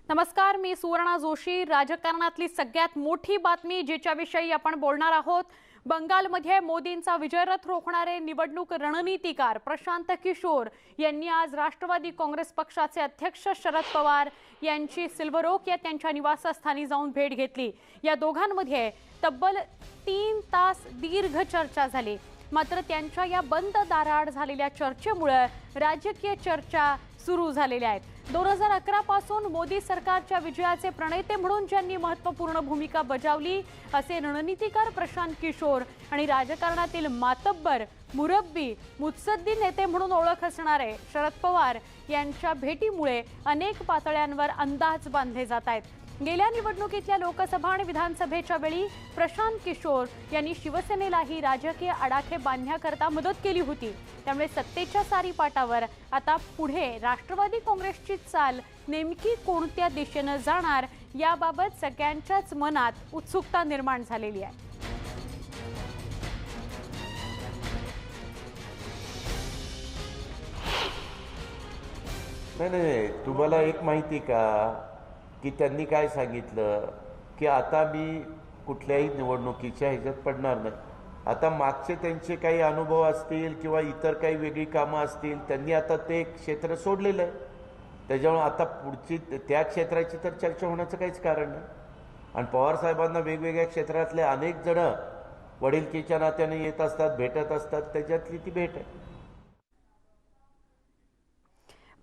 नमस्कार, मी सुवर्णा जोशी। राजकारणातली सगळ्यात मोठी बातमी जिच्याविषयी आपण बोलणार आहोत, बंगालमध्ये मोदींचा विजयरथ रोखणारे निवडणूक रणनीतिकार प्रशांत किशोर यांनी आज राष्ट्रवादी काँग्रेस पक्षाचे अध्यक्ष शरद पवार यांची सिल्वर ओक या त्यांच्या निवासस्थानी जाऊन भेट घेतली। या दोघांमध्ये तब्बल 3 तास दीर्घ चर्चा झाली। मात्र त्यांच्या या बंद दाराआड झालेल्या चर्चेमुळे राजकीय चर्चा सुरू झालेल्या आहेत। 2011 पासून मोदी सरकारच्या विजयाचे प्रणेते म्हणून ज्यांनी महत्त्वपूर्ण भूमिका बजावली असे रणनीतिकार प्रशांत किशोर आणि राजकारणातील मातब्बर, मुरब्बी, मुत्सद्दी नेते म्हणून ओळख असणारे शरद पवार यांच्या भेटीमुळे अनेक पातळ्यांवर अंदाज बांधले जात आहेत। गेल्या निवडणुकीतल्या लोकसभा आणि विधानसभेच्या वेळी प्रशांत किशोर यांनी शिवसेनेलाही राजकीय आडाखे बांधण्याकरता मदत केली होती। त्यामुळे सत्तेच्या सारीपाटावर आता पुढे राष्ट्रवादी काँग्रेसची चाल नेमकी कोणत्या दिशेने जाणार याबाबत सगळ्यांच्याच मनात उत्सुकता निर्माण झालेली आहे। नाही, तुम्हाला एक माहिती का की त्यांनी काय सांगितलं की आता मी कुठल्याही निवडणुकीच्या ह्याच्यात पडणार नाही। आता मागचे त्यांचे काही अनुभव असतील किंवा इतर काही वेगळी कामं असतील, त्यांनी आता ते क्षेत्र सोडलेलं आहे। त्याच्यामुळे आता पुढची त्या क्षेत्राची तर चर्चा होण्याचं काहीच कारण नाही। आणि पवार साहेबांना वेगवेगळ्या क्षेत्रातले अनेक जण वडीलकीच्या नात्याने येत असतात, भेटत असतात, त्याच्यातली ती भेट आहे।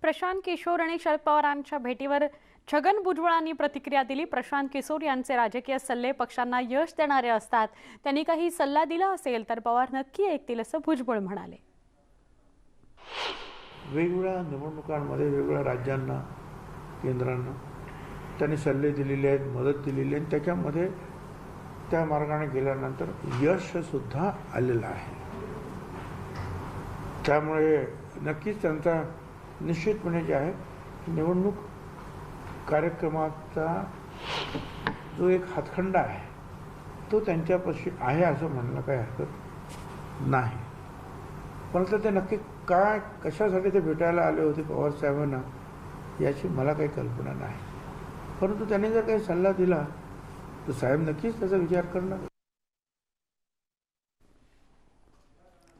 प्रशांत किशोर आणि शरद पवारांच्या भेटीवर छगन भुजबळांनी प्रतिक्रिया दिली। प्रशांत किशोर यांचे राजकीय सल्ले पक्षांना यश देणारे असतात। त्यांनी काही सल्ला दिला असेल तर पवार नक्की ऐकतील असं भुजबळ म्हणाले। वेगवेगळ्या निवडणुकांमध्ये वेगवेगळ्या राज्यांना, केंद्रांना त्यांनी सल्ले दिलेले आहेत, मदत दिलेली आहे। त्याच्यामध्ये त्या मार्गाने गेल्यानंतर यशसुद्धा आलेलं आहे। त्यामुळे नक्कीच त्यांचा निश्चितपणे जे आहे निवडणूक कार्यक्रमाचा जो एक हातखंडा आहे तो त्यांच्यापाशी आहे असं म्हणणं काही हरकत नाही। परंतु ते नक्की काय कशासाठी ते भेटायला आले होते पवार साहेबांना याची मला काही कल्पना नाही। परंतु त्यांनी जर काही सल्ला दिला तर साहेब नक्कीच त्याचा विचार करणार।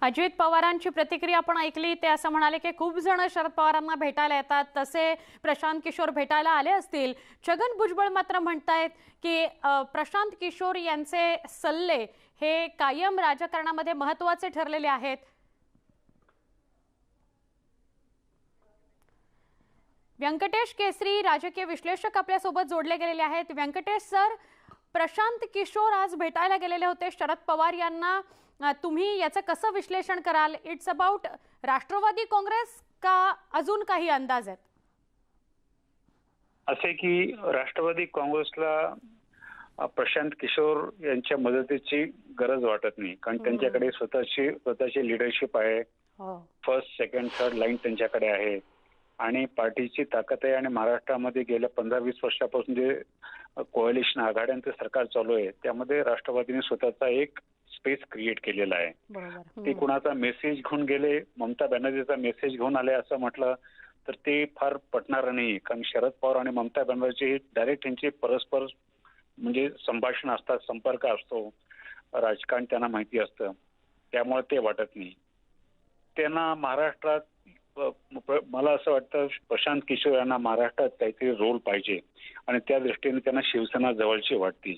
अजित पवारांची प्रतिक्रिया आपण ऐकली। ते असं म्हणाले की खूप जण शरद पवारांना भेटायला येतात, तसे प्रशांत किशोर भेटायला आले असतील। छगन भुजबळ मात्र म्हणतायत की प्रशांत किशोर यांचे सल्ले हे कायम राजकारणामध्ये महत्त्वाचे ठरलेले आहेत। व्यंकटेश केसरी राजकीय विश्लेषक आपल्या सोबत जोडले गेलेले आहेत। व्यंकटेश सर, प्रशांत किशोर आज भेटायला गेलेले होते शरद पवार यांना, तुम्ही याचं कसं विश्लेषण कराल? इट्स अबाउट राष्ट्रवादी काँग्रेस का अजून काही अंदाज आहेत? असे की राष्ट्रवादी काँग्रेसला प्रशांत किशोर यांच्या मदतीची गरज वाटत नाही, कारण त्यांच्याकडे स्वतःची लिडरशिप आहे। फर्स्ट, सेकंड, थर्ड लाईन त्यांच्याकडे आहे आणि पार्टीची ताकद आहे। आणि महाराष्ट्रामध्ये गेल्या 15-20 वर्षापासून जे कोअलिशन आघाड्यांचं सरकार चालू आहे त्यामध्ये राष्ट्रवादीने स्वतःचा एक स्पेस क्रिएट केलेला आहे। ते कुणाचा मेसेज घेऊन गेले, ममता बॅनर्जीचा मेसेज घेऊन आले असं म्हटलं तर ते फार पटणार नाही, कारण शरद पवार आणि ममता बॅनर्जी डायरेक्ट त्यांचे परस्पर म्हणजे संभाषण असतात, संपर्क असतो, राजकारण त्यांना माहिती असतं, त्यामुळे ते वाटत नाही त्यांना महाराष्ट्रात। मला असं वाटतं प्रशांत किशोर यांना महाराष्ट्रात काहीतरी रोल पाहिजे आणि त्या दृष्टीने त्यांना शिवसेना जवळची वाटते,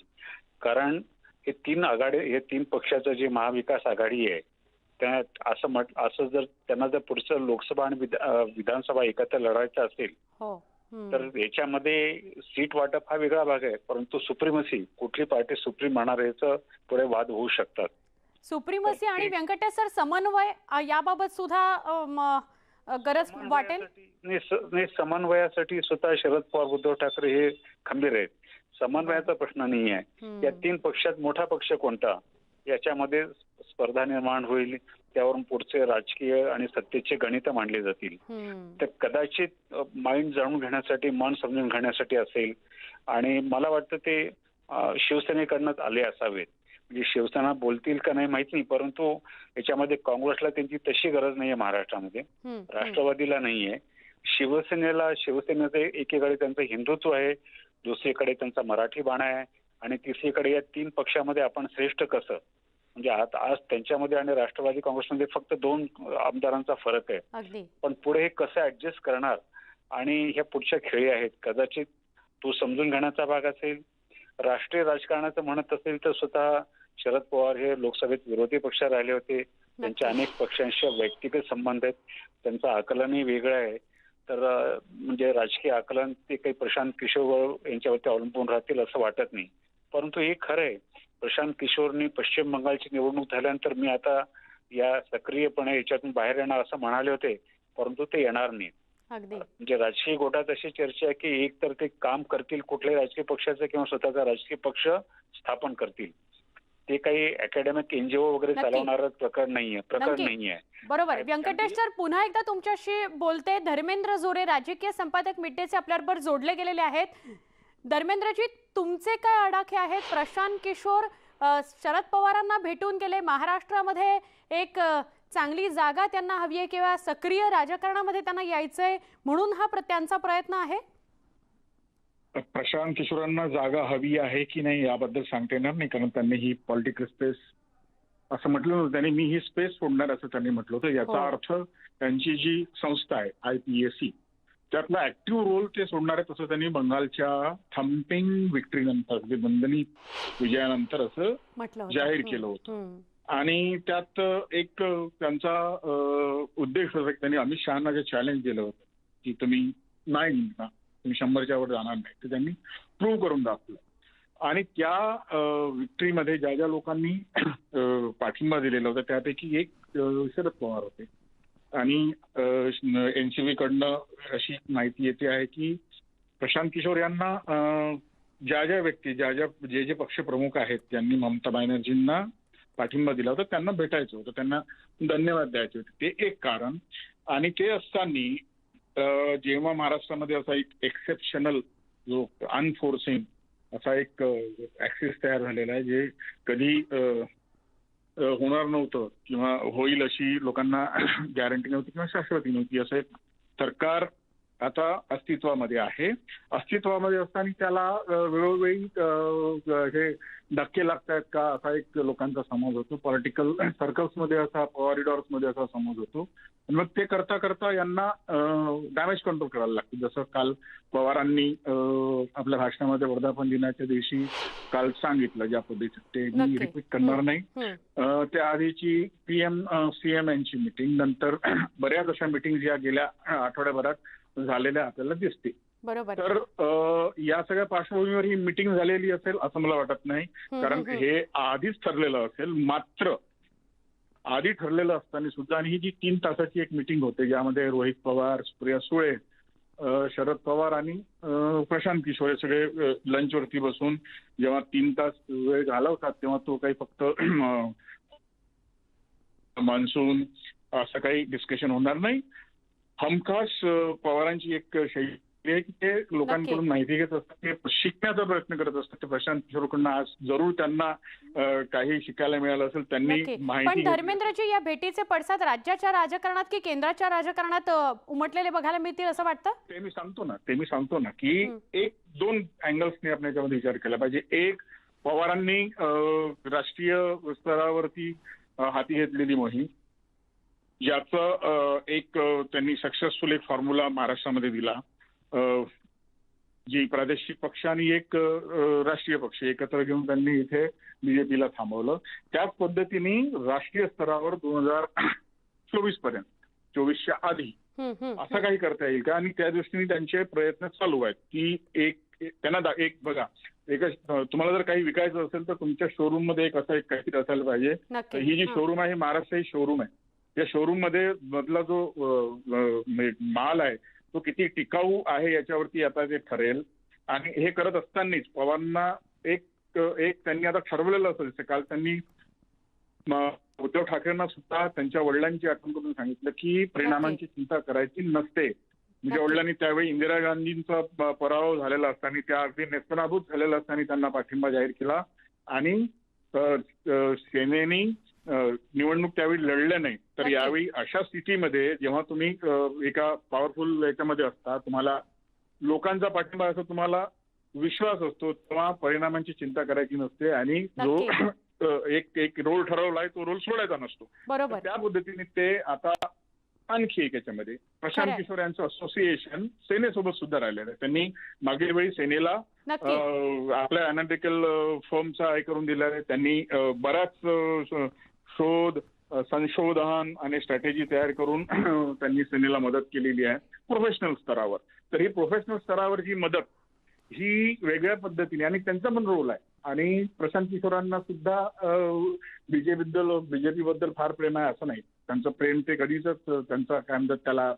कारण हे 3 आघाडी, हे 3 पक्षाचं जे महाविकास आघाडी आहे त्या असं जर त्यांना जर पुढचं लोकसभा आणि विधानसभा एकत्र लढायचं असेल तर याच्यामध्ये सीट वाटप हा वेगळा भाग आहे, परंतु सुप्रीमसी कुठली पार्टी सुप्रीम म्हणणार याचं पुढे वाद होऊ शकतात। सुप्रीमसी आणि व्यंकटेश सर समन्वय याबाबत सुद्धा गरज वाटेल? नाही, समन्वयासाठी स्वतः शरद पवार, उद्धव ठाकरे हे खंबीर आहेत। समन्वयाचा प्रश्न नाही आहे। या 3 पक्षात मोठा पक्ष कोणता याच्यामध्ये स्पर्धा निर्माण होईल, त्यावरून पुढचे राजकीय आणि सत्तेचे गणित मांडले जातील। तर कदाचित माइंड जाणून घेण्यासाठी, मन समजून घेण्यासाठी असेल आणि मला वाटतं ते शिवसेनेकडनं आले असावेत। म्हणजे शिवसेना बोलतील का नाही माहित नाही, परंतु याच्यामध्ये काँग्रेसला त्यांची तशी गरज नाहीये महाराष्ट्रामध्ये, राष्ट्रवादीला नाहीये। शिवसेनेचं एकीकडे त्यांचं हिंदुत्व आहे, दुसरीकडे त्यांचा मराठी बाणा आहे आणि तिसरीकडे या 3 पक्षामध्ये आपण श्रेष्ठ कसं, म्हणजे आज त्यांच्यामध्ये आणि राष्ट्रवादी काँग्रेसमध्ये फक्त 2 आमदारांचा फरक आहे. पण पुढे हे कसं ऍडजस्ट करणार आणि ह्या पुढच्या खेळी आहेत. कदाचित तो समजून घेण्याचा भाग असेल. राष्ट्रीय राजकारणाचं म्हणत असेल तर स्वतः शरद पवार हे लोकसभेत विरोधी पक्षात राहिले होते. त्यांच्या अनेक पक्षांशी व्यक्तिगत संबंध आहेत. त्यांचं आकलनही वेगळं आहे. तर म्हणजे राजकीय आकलन ते काही प्रशांत किशोर यांच्यावरती अवलंबून राहतील असं वाटत नाही. परंतु हे खरं आहे, प्रशांत किशोरनी पश्चिम बंगालची निवडणूक झाल्यानंतर मी आता या सक्रियपणे याच्यातून बाहेर येणार असं म्हणाले होते, परंतु ते येणार नाही. म्हणजे राजकीय गोटात अशी चर्चा आहे की एक तर ते काम करतील कुठल्याही राजकीय पक्षाचं किंवा स्वतःचा राजकीय पक्ष स्थापन करतील. ते काही अकॅडमिक एनजीओ वगैरे चालवणारं प्रकरण नाहीये. बरोबर. व्यंकटेश सर, पुन्हा एकदा तुमच्याशी बोलते. धर्मेंद्र जोरे, राजकीय संपादक मिड डेचे आपल्याबरोबर जोडले गेलेले आहेत. धर्मेंद्रजी, तुमचे काय आडाखे आहेत? प्रशांत किशोर शरद पवारांना भेटून गेले. महाराष्ट्रामध्ये एक चांगली जागा त्यांना हवी आहे किंवा सक्रिय राजकारणामध्ये त्यांना यायचंय म्हणून हा त्यांचा प्रयत्न आहे. प्रशांत किशोरांना जागा हवी आहे की नाही याबद्दल सांगता येणार नाही, कारण त्यांनी ही पॉलिटिकल स्पेस असं म्हटलं नव्हतं. त्यांनी मी ही स्पेस सोडणार असं त्यांनी म्हटलं होतं. याचा अर्थ त्यांची जी संस्था आहे IPAC त्यातला ऍक्टिव्ह रोल ते सोडणार आहे, तसं त्यांनी बंगालच्या थम्पिंग विक्ट्रीनंतर, म्हणजे बंधनी विजयानंतर असं जाहीर केलं होतं. आणि त्यात एक त्यांचा उद्देश होता की त्यांनी अमित शहाना जे चॅलेंज दिलं होतं की तुम्ही नाही निघणार, तुम्ही 100च्या वर जाणार नाही, ते त्यांनी प्रूव्ह करून दाखवलं. आणि त्या विक्ट्रीमध्ये ज्या ज्या लोकांनी पाठिंबा दिलेला होता त्यापैकी एक शरद पवार होते. आणि NCV कडनं अशी माहिती येते आहे की प्रशांत किशोर यांना ज्या ज्या व्यक्ती जे पक्ष प्रमुख आहेत त्यांनी ममता बॅनर्जींना पाठिंबा दिला होता त्यांना भेटायचं होतं, त्यांना धन्यवाद द्यायचे होते. ते एक कारण. आणि ते असताना जेव्हा महाराष्ट्रामध्ये असा एक एक्सेप्शनल जो अनफोर्सिंग असा एक ऍक्सिस तयार झालेला आहे जे कधी होणार नव्हतं किंवा होईल अशी लोकांना गॅरंटी नव्हती किंवा शाश्वती नव्हती, असं एक सरकार आता अस्तित्वामध्ये आहे. अस्तित्वामध्ये असताना त्याला वेळोवेळी हे धक्के लागतायत का असा एक लोकांचा समज होतो. पॉलिटिकल सर्कल्समध्ये असा, कॉरिडॉर्समध्ये असा समज होतो. मग ते करता करता यांना डॅमेज कंट्रोल करायला लागते. जसं काल पवारांनी आपल्या भाषणामध्ये वर्धापन दिनाच्या दिवशी काल सांगितलं ज्या पद्धतीने, ते मी रिपीट करणार नाही. त्या आधीची PM-CM यांची मिटिंग, नंतर बऱ्याच अशा मिटिंग या गेल्या आठवड्याभरात झालेल्या आपल्याला दिसते. तर या सगळ्या पार्श्वभूमीवर ही मिटिंग झालेली असेल असं मला वाटत नाही, कारण हे आधीच ठरलेलं असेल. मात्र आधी ठरलेलं असताना सुद्धा, आणि ही जी 3 तासाची एक मिटिंग होते ज्यामध्ये रोहित पवार, सुप्रिया सुळे, शरद पवार आणि प्रशांत किशोर सगळे लंचवरती बसून जेव्हा 3 तास वेळ घालवतात तेव्हा तो काही फक्त मान्सून असं काही डिस्कशन होणार नाही. हमखास पवारांची एक शैली आहे की ते लोकांकडून माहिती घेत असतात, ते शिकण्याचा प्रयत्न करत असतात. ते प्रशांत किशोरकडनं आज जरूर त्यांना काही शिकायला मिळालं असेल, त्यांनी माहिती. पण धर्मेंद्रजी, या भेटीचे पडसाद राज्याच्या राजकारणात की केंद्राच्या राजकारणात उमटलेले बघायला मिळतील असं वाटतं? ते मी सांगतो ना की 1-2 अँगल्सने आपण याच्यामध्ये विचार केला पाहिजे. एक, पवारांनी राष्ट्रीय स्तरावरती हाती घेतलेली मोहीम, ज्याचं एक त्यांनी सक्सेसफुल एक फॉर्म्युला महाराष्ट्रामध्ये दिला. जी प्रादेशिक पक्ष आणि एक राष्ट्रीय पक्ष एकत्र घेऊन त्यांनी इथे BJPला थांबवलं. त्याच पद्धतीने राष्ट्रीय स्तरावर 2024 पर्यंत, 24च्या आधी असं काही करता येईल का? आणि त्या दृष्टीने त्यांचे प्रयत्न चालू आहेत की त्यांना एक बघा, तुम्हाला जर काही विकायचं असेल तर तुमच्या शोरूम मध्ये एक असं एक काहीतरी असायला पाहिजे. ही जी शोरूम आहे महाराष्ट्र ही शोरूम आहे. या शोरूम मध्ये मधला जो माल आहे तो किती टिकाऊ आहे याच्यावरती आता ते ठरेल. आणि हे करत असतानाच पवारांना एक त्यांनी आता ठरवलेलं असेल. काल त्यांनी उद्धव ठाकरेंना सुद्धा त्यांच्या वडिलांची आठवण करून सांगितलं की परिणामांची चिंता करायची नसते. म्हणजे वडिलांनी त्यावेळी इंदिरा गांधींचा पराभव झालेला असताना, त्या अगदी नेस्तनाभूत झालेला असताना त्यांना पाठिंबा जाहीर केला. आणि सेनेने निवडणूक त्यावेळी लढल्या नाही. तर नक्की. यावेळी अशा स्थितीमध्ये जेव्हा तुम्ही एका पॉवरफुल याच्यामध्ये असता, तुम्हाला लोकांचा पाठिंबा असतो, तुम्हाला विश्वास असतो, तेव्हा परिणामांची चिंता करायची नसते आणि जो एक रोल ठरवलाय तो रोल सोडायचा नसतो. बरोबर. त्या पद्धतीने ते आता आणखी एक याच्यामध्ये प्रशांत खरंय. किशोर यांचं असोसिएशन सेनेसोबत सुद्धा राहिलेलं आहे. त्यांनी मागील वेळी सेनेला नक्की. आपल्या अनालिटिकल फर्मचा हे करून दिलेला आहे. त्यांनी बराच शोध, संशोधन आणि स्ट्रॅटेजी तयार करून त्यांनी सेनेला मदत केलेली आहे प्रोफेशनल स्तरावर. तर ही प्रोफेशनल स्तरावरची मदत ही वेगळ्या पद्धतीने आणि त्यांचा पण रोल आहे. आणि प्रशांत किशोरांना सुद्धा बीजेपी बद्दल फार प्रेम आहे असं नाही. त्यांचं प्रेम ते कधीच त्यांचा काय म्हणतात त्याला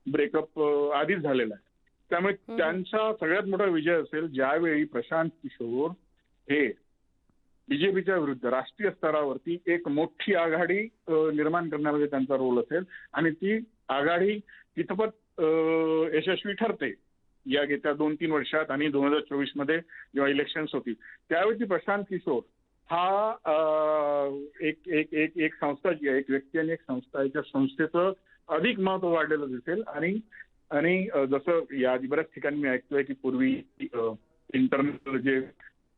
ब्रेकअप आधीच झालेला आहे. त्यामुळे त्यांचा सगळ्यात मोठा विजय असेल ज्यावेळी प्रशांत किशोर हे बीजेपीच्या विरुद्ध राष्ट्रीय स्तरावरती एक मोठी आघाडी निर्माण करण्यामध्ये त्यांचा रोल असेल आणि ती आघाडी कितपत यशस्वी ठरते या येत्या 2-3 वर्षात आणि 2024 मध्ये जेव्हा इलेक्शन्स होतील त्यावेळी प्रशांत किशोर हा एक संस्था जी आहे, एक व्यक्ती आणि एक संस्था आहे, त्या संस्थेचं अधिक महत्व वाढलेलं दिसेल. आणि जसं या बऱ्याच ठिकाणी मी ऐकतोय की पूर्वी इंटरनल जे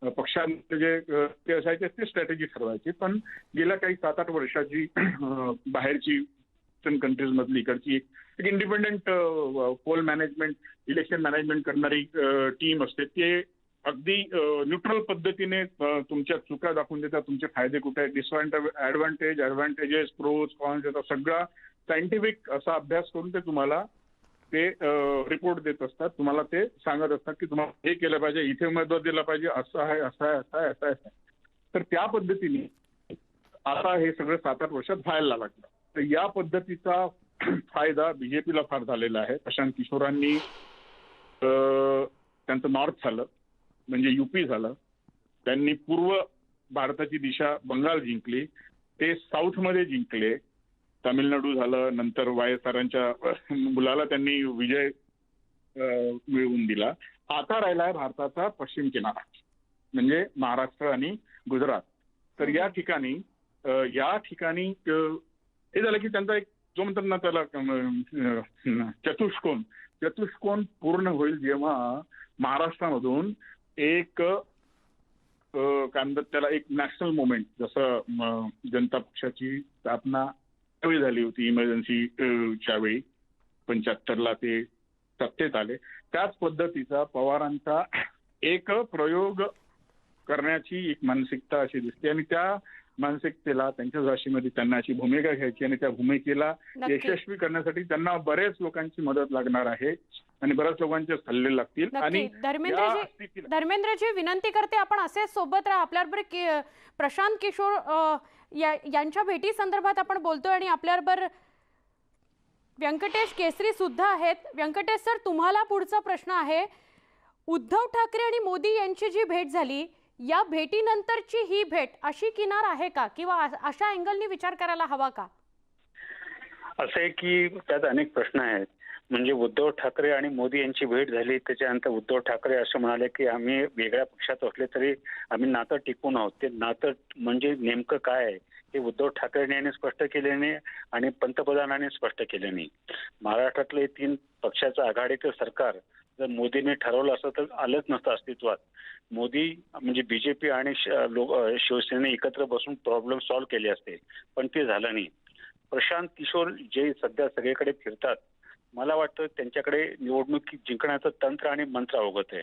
पक्षांचे जे ते असायचे ते स्ट्रॅटेजी ठरवायचे, पण गेल्या काही 7-8 वर्षाची बाहेरची कंट्रीज मधली इकडची एक independent poll management, election management करणारी टीम असते. ते अगदी न्यूट्रल पद्धतीने तुमच्या चुका दाखवून देतात, तुमचे फायदे कुठे आहेत, ॲडव्हान्टेजेस, प्रोज, कॉन्स याचा सगळा सायंटिफिक असा अभ्यास करून ते तुम्हाला ते रिपोर्ट देत असतात. तुम्हाला ते सांगत असतात की तुम्हाला हे केलं पाहिजे, इथे उमेदवार दिला पाहिजे, असं आहे, असं आहे, असं आहे, असं आहे. तर त्या पद्धतीने आता हे सगळं 7-8 वर्षात व्हायला लागलं. तर या पद्धतीचा फायदा बीजेपीला फार झालेला आहे. प्रशांत किशोरांनी त्यांचं नॉर्थ झालं म्हणजे युपी झालं, त्यांनी पूर्व भारताची दिशा बंगाल जिंकली, ते साऊथमध्ये जिंकले, तामिळनाडू झालं, नंतर वायएसआरांच्या मुलाला त्यांनी विजय मिळवून दिला. आता राहिला आहे भारताचा पश्चिम किनारा म्हणजे महाराष्ट्र आणि गुजरात. तर या ठिकाणी हे झालं की त्यांचा एक जो म्हणतात ना त्याला चतुष्कोन पूर्ण होईल जेव्हा महाराष्ट्रामधून एक काय म्हणतात त्याला एक नॅशनल मुवमेंट, जसं जनता पक्षाची स्थापना त्यावेळी झाली होती इमर्जन्सीच्या वेळी 75ला ते सत्तेत आले, त्याच पद्धतीचा पवारांचा एक प्रयोग करण्याची एक मानसिकता अशी दिसते आणि त्या मानसिकतेला त्यांच्या भाषेमध्ये त्यांना अशी भूमिका घ्यायची आणि त्या भूमिकेला यशस्वी करण्यासाठी त्यांना बरेच लोकांची मदत लागणार आहे आणि बऱ्याच लोकांचे सल्ले लागतील. आणि धर्मेंद्रजी विनंती करते आपण असेच सोबत राहा. आपल्याबरोबर प्रशांत किशोर यांच्या भेटी संदर्भात आपण बोलतोय आणि आपल्याबरोबर व्यंकटेश केसरी सुद्धा आहेत. व्यंकटेश सर, तुम्हाला पुढचा प्रश्न आहे. उद्धव ठाकरे आणि मोदी यांची जी भेट झाली, या भेटीनंतरची ही भेट अशी किनार आहे का किंवा अशा अँगलनी विचार करायला हवा का? असं आहे की त्यात अनेक प्रश्न आहेत. म्हणजे उद्धव ठाकरे आणि मोदी यांची भेट झाली, त्याच्यानंतर उद्धव ठाकरे असं म्हणाले की आम्ही वेगळ्या पक्षात असले तरी आम्ही नातं टिकून आहोत. ते नातं म्हणजे नेमकं काय आहे हे उद्धव ठाकरे स्पष्ट केले नाही आणि पंतप्रधानांनी स्पष्ट केले नाही. महाराष्ट्रातले 3 पक्षाचं आघाडीचं सरकार जर मोदींनी ठरवलं असतं तर आलंच नसतं अस्तित्वात. मोदी म्हणजे बीजेपी आणि शिवसेने एकत्र बसून प्रॉब्लेम सॉल्व्ह केले असते, पण ते झालं नाही. प्रशांत किशोर जे सध्या सगळीकडे फिरतात, मला वाटतं त्यांच्याकडे निवडणूक जिंकण्याचं तंत्र आणि मंत्र अवगत आहे.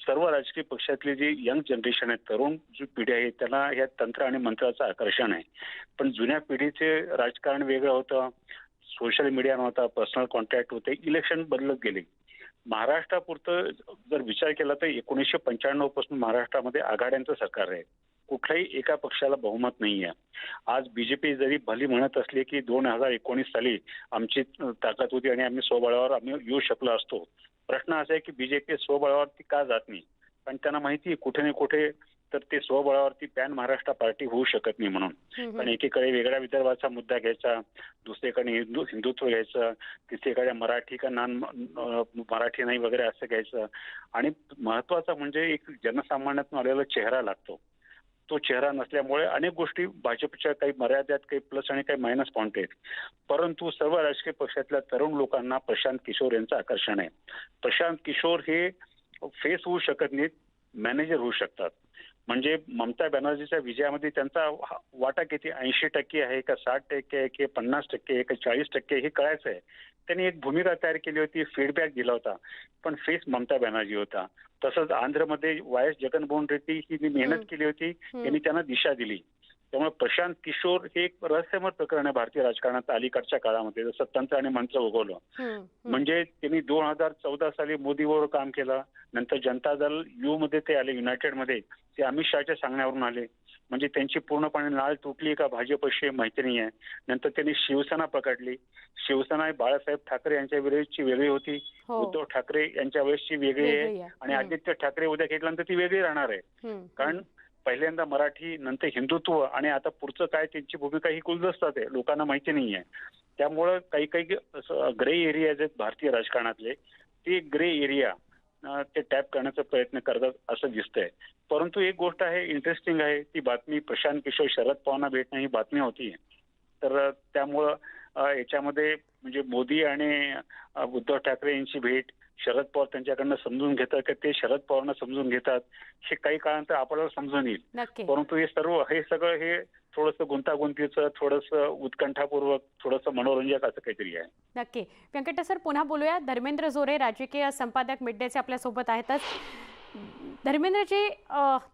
सर्व राजकीय पक्षातली जी यंग जनरेशन आहे, तरुण जी पिढी आहे, त्यांना या तंत्र आणि मंत्राचं आकर्षण आहे. पण जुन्या पिढीचे राजकारण वेगळं होतं, सोशल मीडिया नव्हता, पर्सनल कॉन्टॅक्ट होते, इलेक्शन बदलत गेले. महाराष्ट्रापुरतं जर विचार केला तर 1995 पासून महाराष्ट्रामध्ये आघाड्यांचं सरकार आहे. कुठल्याही एका पक्षाला बहुमत नाही आहे. आज बीजेपी जरी भली म्हणत असली की 2019 साली आमची ताकद होती आणि आम्ही स्वबळावर येऊ शकलो असतो. प्रश्न असा आहे की बीजेपी स्वबळावरती का जात नाही? कारण त्यांना माहिती आहे कुठे ना कुठे तर ते स्वबळावरती पॅन महाराष्ट्र पार्टी होऊ शकत नाही म्हणून. पण एकीकडे वेगळ्या विदर्भाचा मुद्दा घ्यायचा, दुसरीकडे हिंदुत्व घ्यायचं, तिसरीकडे मराठी का मराठी नाही वगैरे असं घ्यायचं. आणि महत्वाचं म्हणजे एक जनसामान्यातून आलेला चेहरा लागतो. तो चेहरा नसल्यामुळे अनेक गोष्टी भाजपच्या काही मर्यादित, काही प्लस आणि काही मायनस पॉईंट आहेत. परंतु सर्व राजकीय पक्षातल्या तरुण लोकांना प्रशांत किशोर यांचं आकर्षण आहे. प्रशांत किशोर हे फेस होऊ शकत नाहीत, मॅनेजर होऊ शकतात. म्हणजे ममता बॅनर्जीच्या विजयामध्ये त्यांचा वाटा किती 80% आहे का 60% आहे की 50% आहे का 40% हे कळायचं आहे. त्यांनी एक भूमिका तयार केली होती, फीडबॅक दिला होता, पण फेस ममता बॅनर्जी होता. तसंच आंध्रमध्ये वाय एस जगनमोहन रेड्डी ही मेहनत केली होती, त्यांनी त्यांना दिशा दिली. त्यामुळे प्रशांत किशोर हे एक रहस्यमय प्रकरण आहे भारतीय राजकारणात अलीकडच्या काळामध्ये, जसं तंत्र आणि मंत्र उगवलं. म्हणजे त्यांनी 2014 साली मोदीवर काम केलं, नंतर जनता दल यू मध्ये ते आले, युनायटेडमध्ये ते अमित शहाच्या सांगण्यावरून आले. म्हणजे त्यांची पूर्णपणे नाळ तुटली का भाजपशी माहिती नाही आहे. नंतर त्यांनी शिवसेना पकडली. शिवसेना बाळासाहेब ठाकरे यांच्या वेळेची वेगळी होती, उद्धव ठाकरे यांच्या वेळेसची वेगळी आहे आणि आदित्य ठाकरे उद्या घेतल्यानंतर ती वेगळी राहणार आहे. कारण पहिल्यांदा मराठी, नंतर हिंदुत्व आणि आता पुढचं काय त्यांची भूमिका ही गुलदस्तात आहे, लोकांना माहिती नाही आहे. त्यामुळं काही काही ग्रे एरियाज आहेत भारतीय राजकारणातले, ते ग्रे एरिया ते टॅप करण्याचा प्रयत्न करतात असं दिसतंय. परंतु एक गोष्ट आहे, इंटरेस्टिंग आहे ती बातमी, प्रशांत किशोर शरद पवारांना भेटणं ही बातमी होती. तर त्यामुळं याच्यामध्ये म्हणजे मोदी आणि उद्धव ठाकरे यांची भेट, शरद पवार त्यांच्याकडनं समजून घेतात का ते शरद पवारांना समजून घेतात, हे काही काळानंतर आपल्याला समजून येईल. परंतु हे सगळं हे थोडंसं गुंतागुंतीचं, थोडंसं उत्कंठापूर्वक, थोडंसं मनोरंजक असं काहीतरी आहे. नक्की. व्यंकटेश सर, पुन्हा बोलूया. धर्मेंद्र जोरे, राजकीय संपादक मिड डेचे आपल्यासोबत आहेतच. धर्मेंद्रजी,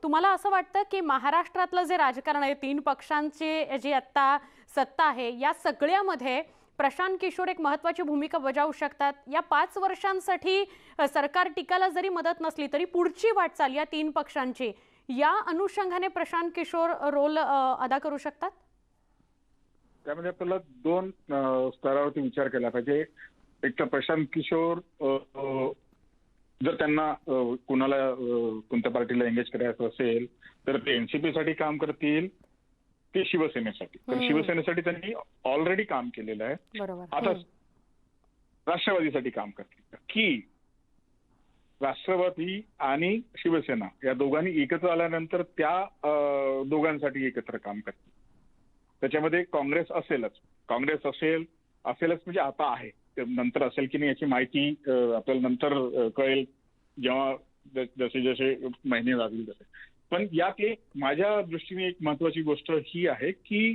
तुम्हाला असं वाटतं की महाराष्ट्रातलं जे राजकारण आहे, 3 पक्षांची जी आता सत्ता आहे, या सगळ्यामध्ये प्रशांत किशोर एक महत्त्वाची भूमिका बजावू शकतात? या 5 वर्षांसाठी सरकार टीकाला जरी मदत नसली तरी पुढची वाटचाल या 3 पक्षांची, या अनुषंगाने प्रशांत किशोर रोल अदा करू शकतात? त्यामध्ये आपल्याला 2 स्तरावरती विचार केला पाहिजे. एक तर प्रशांत किशोर जर त्यांना कोणाला कोणत्या पार्टीला एंगेज करायचं असेल तर ते एनसीपी काम करतील, ते शिवसेनेसाठी. कारण शिवसेनेसाठी त्यांनी ऑलरेडी काम केलेलं आहे. आता राष्ट्रवादीसाठी काम करतील की राष्ट्रवादी आणि शिवसेना या दोघांनी एकत्र आल्यानंतर त्या दोघांसाठी एकत्र काम करतील. त्याच्यामध्ये काँग्रेस असेलच म्हणजे आता आहे, नंतर असेल की नाही याची माहिती आपल्याला नंतर कळेल, जेव्हा जसे जसे महिने लागतील तसे. पण यात एक माझ्या दृष्टीने एक महत्वाची गोष्ट ही आहे की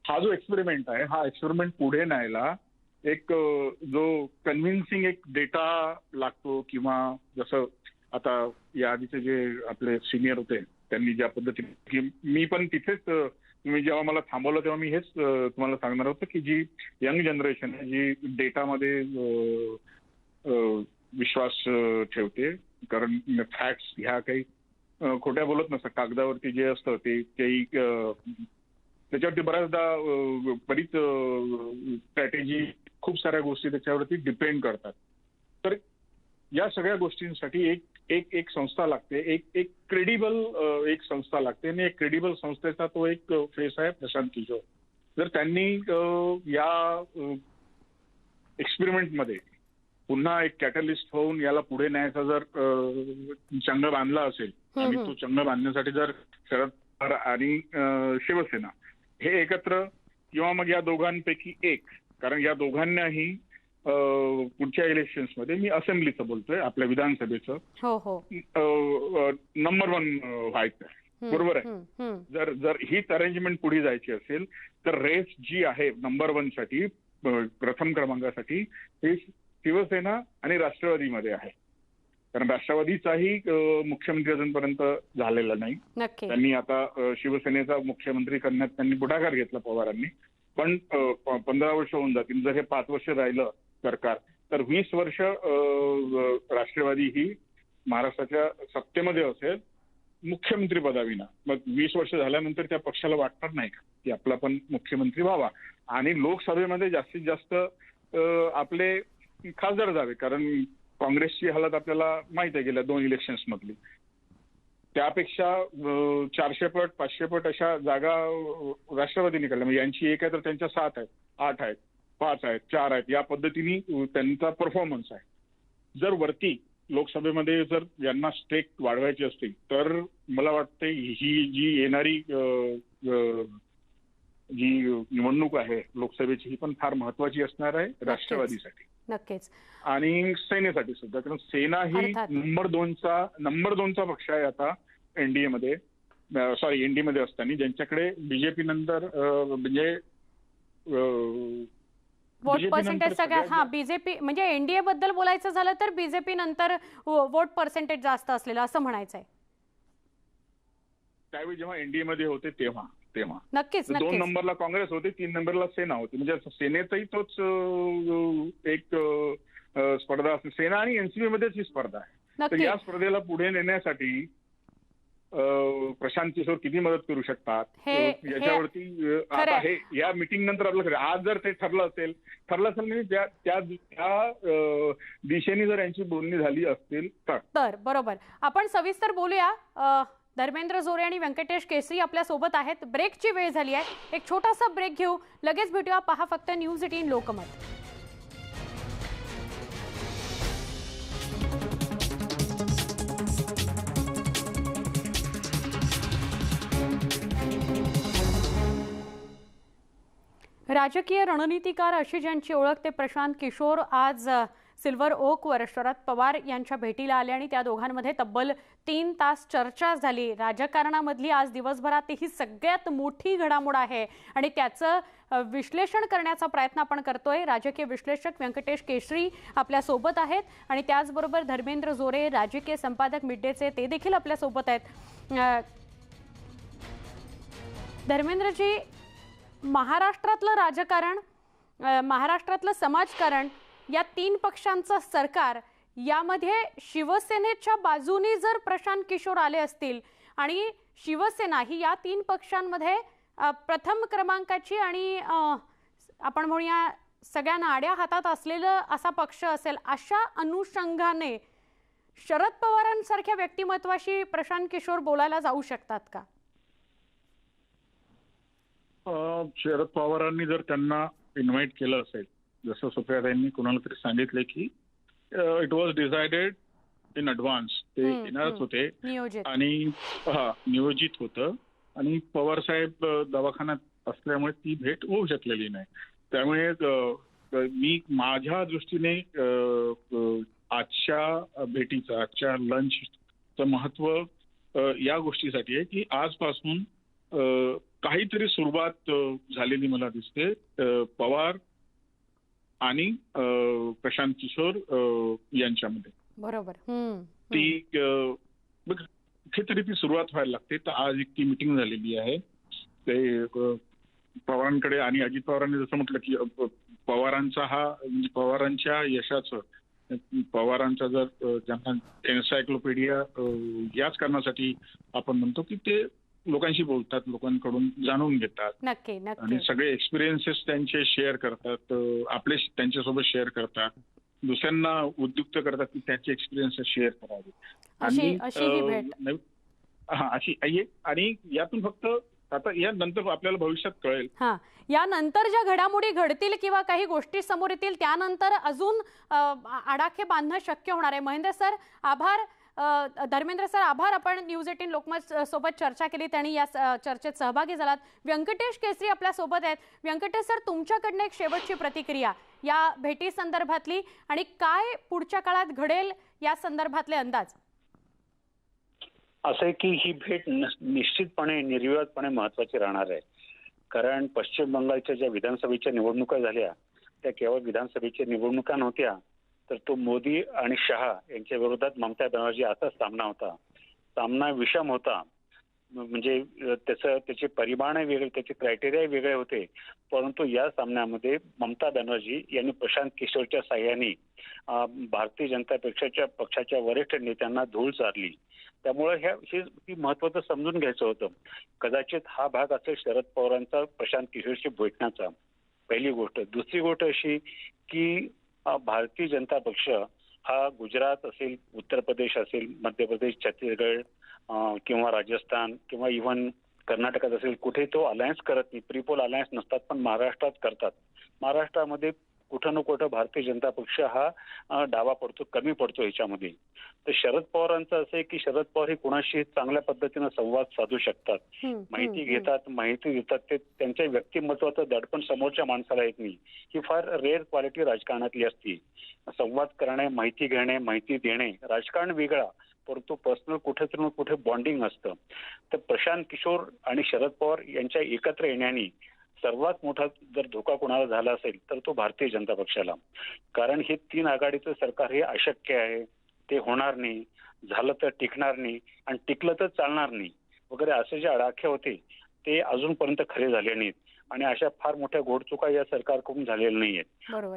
हा जो एक्सपेरिमेंट आहे, हा एक्सपेरिमेंट पुढे न्यायला एक जो कन्व्हिन्सिंग एक डेटा लागतो, किंवा जसं आता या आधीचे जे आपले सिनियर होते त्यांनी ज्या पद्धतीने, की मी पण तिथेच, तुम्ही जेव्हा मला थांबवलं तेव्हा मी हेच तुम्हाला सांगणार होतं की जी यंग जनरेशन आहे, जी डेटामध्ये विश्वास ठेवते, कारण फॅक्ट्स ह्या काही खोट्या बोलत नसतात, कागदावरती जे असतं ते काही त्याच्यावरती बरीच स्ट्रॅटेजी, खूप साऱ्या गोष्टी त्याच्यावरती डिपेंड करतात. तर या सगळ्या गोष्टींसाठी एक संस्था लागते, एक क्रेडिबल एक संस्था लागते, आणि एक क्रेडिबल संस्थेचा तो एक फेस आहे प्रशांत किशोर. जर त्यांनी या एक्सपेरिमेंटमध्ये पुन्हा एक कॅटलिस्ट होऊन याला पुढे न्यायचा जर चंग बांधला असेल, आणि तो चंग बांधण्यासाठी जर शरद पवार आणि शिवसेना हे एकत्र, किंवा मग या दोघांपैकी एक, कारण या दोघांनाही पुढच्या इलेक्शन्समध्ये, मी असेंब्लीचं बोलतोय, आपल्या विधानसभेचं नंबर 1 व्हायचं आहे, बरोबर आहे. जर हीच अरेंजमेंट पुढे जायची असेल तर रेस जी आहे नंबर 1 साठी, प्रथम क्रमांकासाठी, ही शिवसेना आणि राष्ट्रवादीमध्ये आहे. कारण राष्ट्रवादीचाही मुख्यमंत्री अजूनपर्यंत झालेला नाही. त्यांनी आता शिवसेनेचा मुख्यमंत्री करण्यात त्यांनी पुढाकार घेतला पवारांनी, पण 15 वर्ष होऊन जातील. जर हे 5 वर्ष राहिलं सरकार, तर 20 वर्ष राष्ट्रवादी ही महाराष्ट्राच्या सत्तेमध्ये असेल, मुख्यमंत्री पदाविना. मग 20 वर्ष झाल्यानंतर त्या पक्षाला वाटणार नाही का की आपला पण मुख्यमंत्री व्हावा, आणि लोकसभेमध्ये जास्तीत जास्त आपले खासदार जावे. कारण काँग्रेसची हालत आपल्याला माहित आहे गेल्या 2 इलेक्शन्स मधली. त्यापेक्षा 400 पट 500 पट अशा जागा राष्ट्रवादी निघाल्या. म्हणजे यांची 1 आहे तर त्यांच्या 7 आहेत, 8 आहेत, 5 आहेत, 4 आहेत, या पद्धतीने त्यांचा परफॉर्मन्स आहे. जर वरती लोकसभेमध्ये जर यांना स्टेक वाढवायची असतील तर मला वाटते ही जी येणारी जी निवडणूक आहे लोकसभेची ही पण फार महत्वाची असणार आहे राष्ट्रवादीसाठी नक्कीच आणि सेनेसाठी सुद्धा. कारण सेना ही नंबर दोनचा पक्ष आहे आता एनडीए मध्ये असताना, ज्यांच्याकडे बीजेपी नंतर म्हणजे वोट पर्सेंटेज सगळ्यात बीजेपी म्हणजे एनडीए बद्दल बोलायचं झालं तर बीजेपी नंतर वोट पर्सेंटेज जास्त असलेलं असं म्हणायचंय. त्यावेळी जेव्हा एनडीए मध्ये होते तेव्हा नक्कीच 2 नंबरला काँग्रेस होते, 3 नंबरला सेना होती. म्हणजे सेनेतही तोच एक स्पर्धा असते. सेना आणि एनसीपी मध्येच ही स्पर्धा आहे. तर या स्पर्धेला पुढे नेण्यासाठी प्रशांत किशोर किती मदत करू शकतात याच्यावरती आता हे या मीटिंग नंतर आपल्याकडे आज जर ते ठरलं असेल म्हणजे त्या दिशेने जर यांची बोलणी झाली असतील तर बरोबर. आपण सविस्तर बोलूया. धर्मेंद्र जोरे आणि व्यंकटेश केसरी आपल्या सोबत आहेत. ब्रेकची वेळ झाली आहे, एक छोटासा ब्रेक घेऊ, लगेच भेटूया. पहा फक्त न्यूज 18 लोकमत. राजकीय रणनीतिकार अशी ज्यांची ओळख ते प्रशांत किशोर आज सिल्वर ओकवर शरद पवार यांच्या भेटीला आले आणि त्या दोघांमध्ये तब्बल 3 तास चर्चा झाली. राजकारणामधली आज दिवसभरात ही सगळ्यात मोठी घडामोड आहे आणि त्याचं विश्लेषण करण्याचा प्रयत्न आपण करतोय. राजकीय विश्लेषक व्यंकटेश केसरी आपल्या सोबत आहेत आणि त्याचबरोबर धर्मेंद्र जोरे राजकीय संपादक मिड डेचे ते देखील आपल्या सोबत आहेत. धर्मेंद्रजी, महाराष्ट्रातलं राजकारण, महाराष्ट्रातलं समाजकारण, या 3 पक्षांचं सरकार, यामध्ये शिवसेनेच्या बाजूनी जर प्रशांत किशोर आले असतील आणि शिवसेना ही या 3 पक्षांमध्ये प्रथम क्रमांकाची आणि आपण म्हणूया सगळ्यांना आड्या हातात असलेलं असा पक्ष असेल, अशा अनुषंगाने शरद पवारांसारख्या व्यक्तिमत्वाशी प्रशांत किशोर बोलायला जाऊ शकतात का? शरद पवारांनी जर त्यांना इन्व्हाइट केलं असेल, जसं सुप्रियाताईंनी कोणाला तरी सांगितले की it was decided in advance, ते येणारच होते आणि नियोजित होतं आणि पवार साहेब दवाखान्यात असल्यामुळे ती भेट होऊ शकलेली नाही. त्यामुळे मी माझ्या दृष्टीने आजच्या भेटीचं, आजच्या लंचचं महत्व या गोष्टीसाठी आहे की आजपासून काहीतरी सुरुवात झालेली मला दिसते पवार आणि प्रशांत किशोर यांच्यामध्ये. बरोबर. ती कुठेतरी ती सुरुवात व्हायला लागते. तर आज एक ती मिटिंग झालेली आहे ते पवारांकडे आणि अजित पवारांनी जसं म्हटलं की पवारांचा हा म्हणजे पवारांच्या यशाचं, पवारांचा जर ज्यांना एन्सायक्लोपीडिया याच कारणासाठी आपण म्हणतो की ते लोकांशी बोलतात, लोकांकडून जाणून घेतात. नक्की. आणि सगळे एक्सपिरियन्सेस त्यांचे शेअर करतात, आपले त्यांच्यासोबत शेअर करतात, दुसऱ्यांना उद्युक्त करतात की त्यांचे एक्सपिरियन्सेस शेअर करावे. आणि अशी आहे आणि यातून फक्त आता या नंतर आपल्याला भविष्यात कळेल. यानंतर ज्या घडामोडी घडतील किंवा काही गोष्टी समोर येतील त्यानंतर अजून आडाखे बांधणं शक्य होणार आहे. महेंद्र सर आभार. धर्मेंद्र सर आभार, आपण न्यूज 18 लोकमत सोबत चर्चा केली आणि या चर्चेत सहभागी झालात. व्यंकटेश केसरी आपल्या सोबत आहेत. व्यंकटेश सर, तुमच्याकडनं एक शेवटची प्रतिक्रिया या भेटी संदर्भातली आणि काय पुढच्या काळात घडेल या संदर्भातले अंदाज. असं आहे की ही भेट निश्चितपणे निर्विवादपणे महत्वाची राहणार आहे. कारण पश्चिम बंगालच्या ज्या विधानसभेच्या निवडणुका झाल्या त्या केवळ विधानसभेच्या निवडणुका नव्हत्या, तर तो मोदी आणि शहा यांच्या विरोधात ममता बॅनर्जी असा सामना होता. सामना विषम होता. म्हणजे त्याचे परिमाण वेगळे, त्याचे क्रायटेरिया वेगळे होते. परंतु या सामन्यामध्ये ममता बॅनर्जी यांनी प्रशांत किशोरच्या साह्याने भारतीय जनता पक्षाच्या वरिष्ठ नेत्यांना धूळ चारली. त्यामुळे हे महत्वाचं समजून घ्यायचं होतं. कदाचित हा भाग असेल शरद पवारांचा प्रशांत किशोरशी भेटण्याचा, पहिली गोष्ट. दुसरी गोष्ट अशी की भारतीय जनता पक्ष हा गुजरात असेल, उत्तर प्रदेश असेल, मध्य प्रदेश, छत्तीसगड किंवा राजस्थान किंवा इव्हन कर्नाटकात असेल, कुठे तो अलायन्स करत नाही. प्रीपोल अलायन्स नसतात, पण महाराष्ट्रात करतात. महाराष्ट्रामध्ये कुठं ना कुठं भारतीय जनता पक्ष हा डावा पडतो, कमी पडतो याच्यामध्ये. तर शरद पवारांचं असं आहे की शरद पवार हे कुणाशी चांगल्या पद्धतीनं संवाद साधू शकतात, माहिती घेतात, माहिती देतात. ते त्यांच्या व्यक्तिमत्वाचं दडपण समोरच्या माणसाला येत नाही. ही फार रेअर क्वालिटी राजकारणातली असते. संवाद करणे, माहिती घेणे, माहिती देणे, राजकारण वेगळा, परंतु पर्सनल कुठेतरी कुठे बॉन्डिंग असतं. तर प्रशांत किशोर आणि शरद पवार यांच्या एकत्र येण्याने सर्वात मोठा जर धोका कोणाला झाला असेल तर तो भारतीय जनता पक्षाला. कारण हे 3 आघाडीचं सरकार हे अशक्य आहे, ते होणार नाही, झालं तर टिकणार नाही आणि टिकलं तर चालणार नाही वगैरे असे जे आडाखे होते ते अजूनपर्यंत खरे झाले नाहीत आणि अशा फार मोठ्या घोडचुका या सरकारकडून झालेल्या नाहीयेत.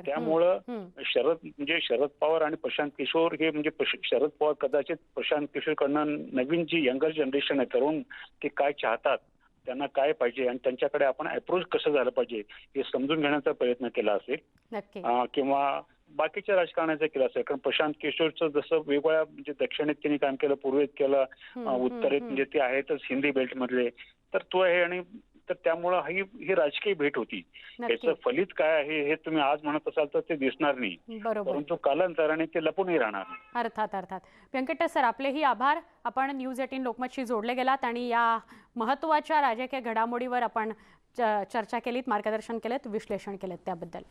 त्यामुळं शरद पवार आणि प्रशांत किशोर हे म्हणजे शरद पवार कदाचित प्रशांत किशोरकडनं नवीन जी यंगर जनरेशन आहे, तरुण, ते काय चाहतात, त्यांना काय पाहिजे आणि त्यांच्याकडे आपण अप्रोच कसं झालं पाहिजे हे समजून घेण्याचा प्रयत्न केला असेल किंवा बाकीच्या राजकारणाचा केला असेल. कारण प्रशांत किशोरचं जसं वेगवेगळ्या म्हणजे दक्षिणेत त्यांनी काम केलं, पूर्वेत केलं, उत्तरेत म्हणजे ते आहेतच हिंदी बेल्ट मधले, तर तो आहे. आणि तर त्यामुळं ही राजकीय भेट होती. याचं फलित काय आहे हे तुम्ही आज म्हणत असाल तर ते दिसणार नाही, परंतु कालांतराने ते लपूनही राहणार. अर्थात. व्यंकटेश सर, आपलेही आभार. आपण न्यूज 18 लोकमतशी जोडले गेलात आणि या महत्त्वाच्या राजकीय घडामोडीवर आपण चर्चा केलीत, मार्गदर्शन केलेत, विश्लेषण केलेत त्याबद्दल.